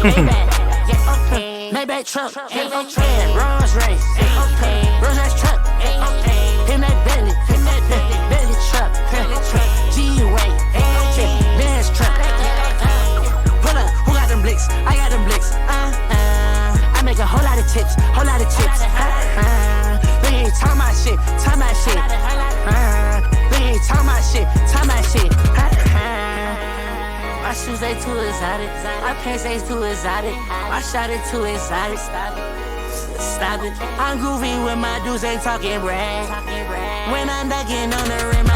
Maybach truck, Rolls Royce, Rolls Royce truck, in that Bentley, Bentley truck, G-Way, Benz truck. Pull up, who got them blicks? I got them blicks. I make a whole lot of tips, whole lot of chips. They ain't talking my shit, talking my shit. They ain't talking my shit, talking my shit. My shoes, they too exotic. My pants, they too exotic. My shot, it too exotic. Stop it. I'm groovy with my dudes, ain't talking brag. When I'm ducking on the rim,